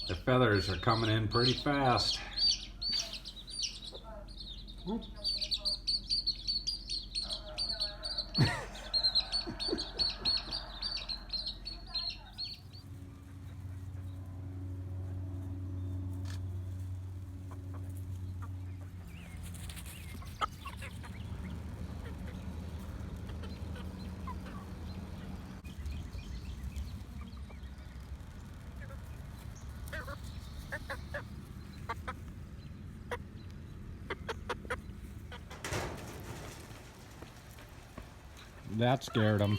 The feathers are coming in pretty fast. That scared him.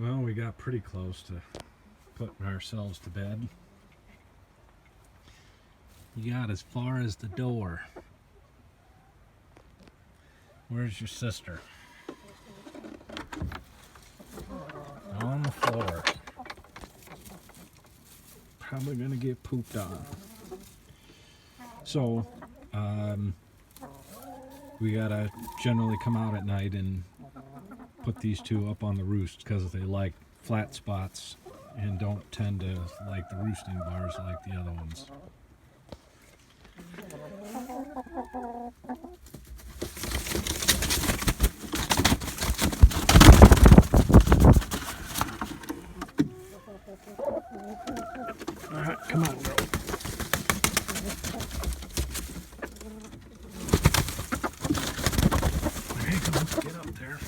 Well, we got pretty close to putting ourselves to bed. You got as far as the door. Where's your sister? On the floor. Probably gonna get pooped on. So, we gotta generally come out at night and put these two up on the roost because they like flat spots and don't tend to like the roosting bars like the other ones. All right, come on, girl. Okay, come on, get up there.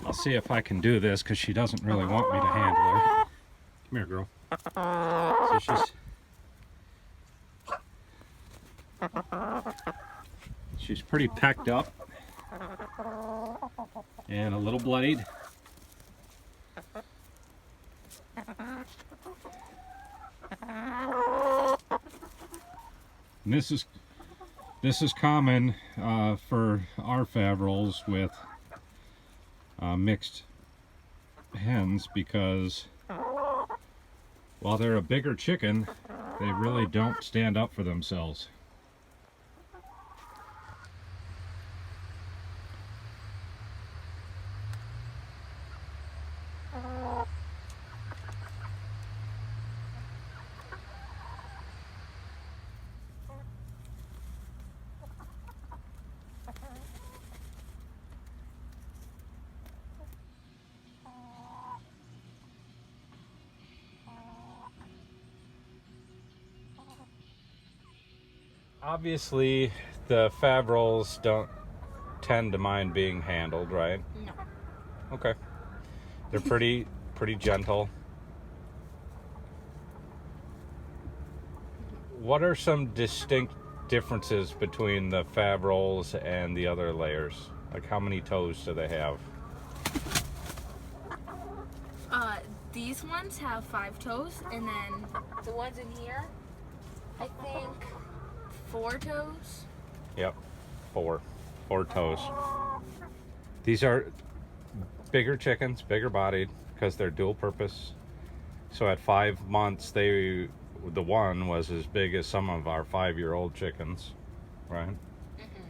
I'll see if I can do this because she doesn't really want me to handle her. Come here, girl. So she's pretty packed up and a little bloodied. And this is common for our Faverolles with mixed hens because while they're a bigger chicken, they really don't stand up for themselves. Obviously, the Faverolles don't tend to mind being handled, right? No. Okay. They're pretty gentle. What are some distinct differences between the Faverolles and the other layers? Like how many toes do they have? These ones have 5 toes, and then the ones in here, I think 4 toes. Yep, 4 toes. These are bigger chickens, bigger bodied, because they're dual purpose. So at 5 months, the one was as big as some of our 5-year-old chickens, right? Mm-hmm.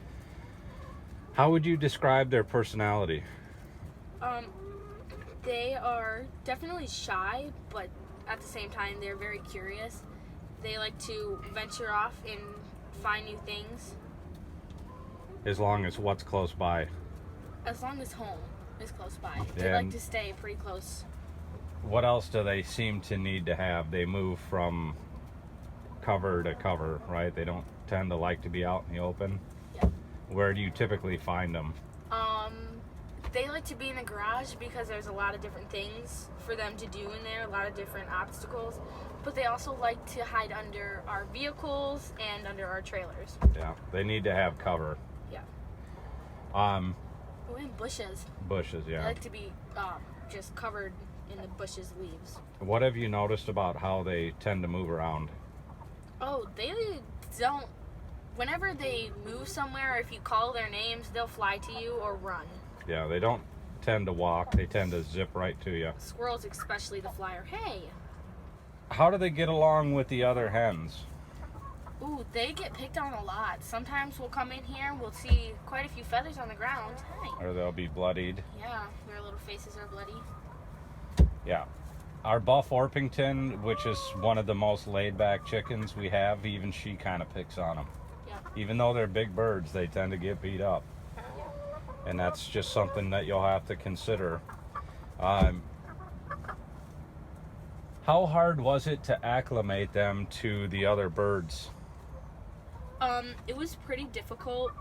How would you describe their personality? They are definitely shy, but at the same time, they're very curious. They like to venture off and find new things. as long as what's close by. As long as home is close by. They And like to stay pretty close. what else do they seem to need to have? They move from cover to cover, right? They don't tend to like to be out in the open. Yeah. Where do you typically find them? They like to be in the garage because there's a lot of different things for them to do in there, a lot of different obstacles. But they also like to hide under our vehicles and under our trailers. Yeah, they need to have cover. Yeah. Oh, in bushes. Bushes, They yeah. like to be just covered in the bushes' leaves. What have you noticed about how they tend to move around? Oh, they don't. Whenever they move somewhere, if you call their names, they'll fly to you or run. Yeah, they don't tend to walk. They tend to zip right to you. Squirrels, especially the flyer. Hey. How do they get along with the other hens? Ooh, they get picked on a lot. Sometimes we'll come in here and we'll see quite a few feathers on the ground. Hey. Or they'll be bloodied. Yeah, their little faces are bloody. Yeah. Our Buff Orpington, which is one of the most laid-back chickens we have, even she kind of picks on them. Yeah. Even though they're big birds, they tend to get beat up. And that's just something that you'll have to consider. How hard was it to acclimate them to the other birds? It was pretty difficult.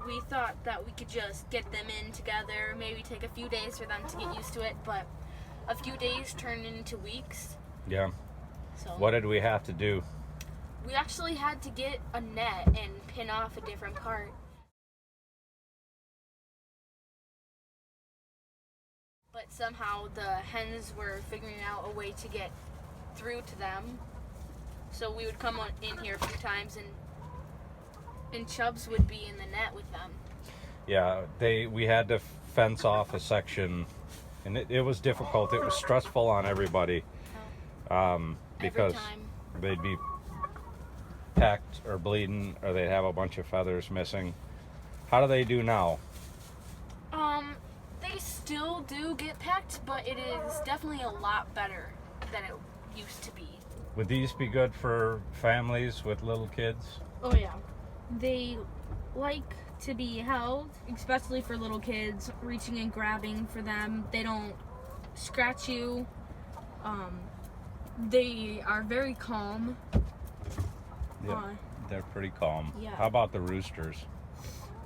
We thought that we could just get them in together, maybe take a few days for them to get used to it, but a few days turned into weeks. Yeah. So What did we have to do? we actually had to get a net and pin off a different part. But somehow the hens were figuring out a way to get through to them. So we would come in here a few times and Chubbs would be in the net with them. Yeah, we had to fence off a section, and it was difficult. It was stressful on everybody because Every time. they'd be pecked or bleeding, or they'd have a bunch of feathers missing. How do they do now? They still do get pecked, but it is definitely a lot better than it used to be. Would these be good for families with little kids? Oh yeah. They like to be held, especially for little kids, reaching and grabbing for them. They don't scratch you. They are very calm. Yeah, they're pretty calm. Yeah. How about the roosters?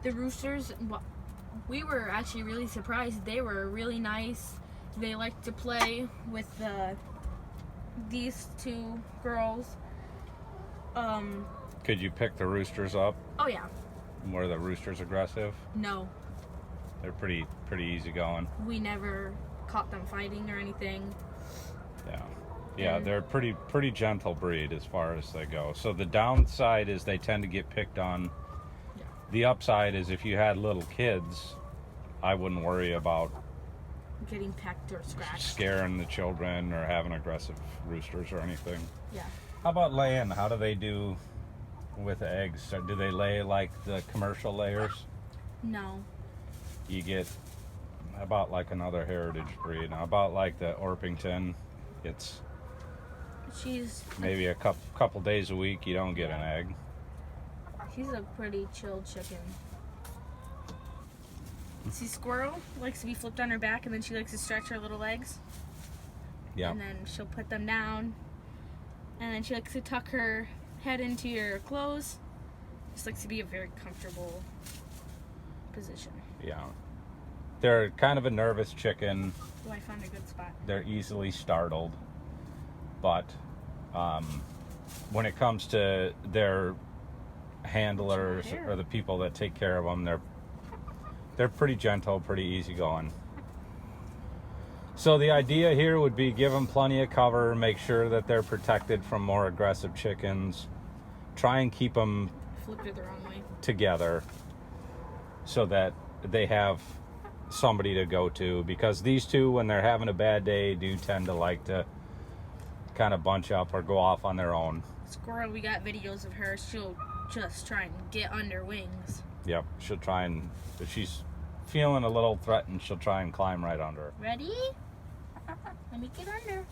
The roosters, we were actually really surprised. They were really nice. They like to play with these two girls. Could you pick the roosters up? Oh yeah. Were the roosters aggressive? No, They're pretty easy going. we never caught them fighting or anything. Yeah, they're pretty gentle breed as far as they go. So the downside is they tend to get picked on. Yeah. The upside is if you had little kids, I wouldn't worry about Getting pecked or scratched. scaring the children or having aggressive roosters or anything. Yeah. How about laying? How do they do with eggs? So do they lay like the commercial layers? No. You get about like another heritage breed. About like the Orpington, it's She's maybe a couple days a week you don't get an egg. She's a pretty chill chicken. See, Squirrel likes to be flipped on her back, and then she likes to stretch her little legs. Yeah. And then she'll put them down, and then she likes to tuck her head into your clothes. Just likes to be a very comfortable position. Yeah. They're kind of a nervous chicken. Oh, I found a good spot. They're easily startled. But when it comes to their handlers or the people that take care of them, they're pretty gentle, pretty easygoing. So the idea here would be give them plenty of cover, make sure that they're protected from more aggressive chickens, try and keep them Flipped it the wrong way. together so that they have somebody to go to, because these two, when they're having a bad day, do tend to like to kind of bunch up or go off on their own. Squirrel, we got videos of her. She'll just try and get under wings. Yep, she'll try and, if she's feeling a little threatened, she'll try and climb right under. Ready? Let me get under.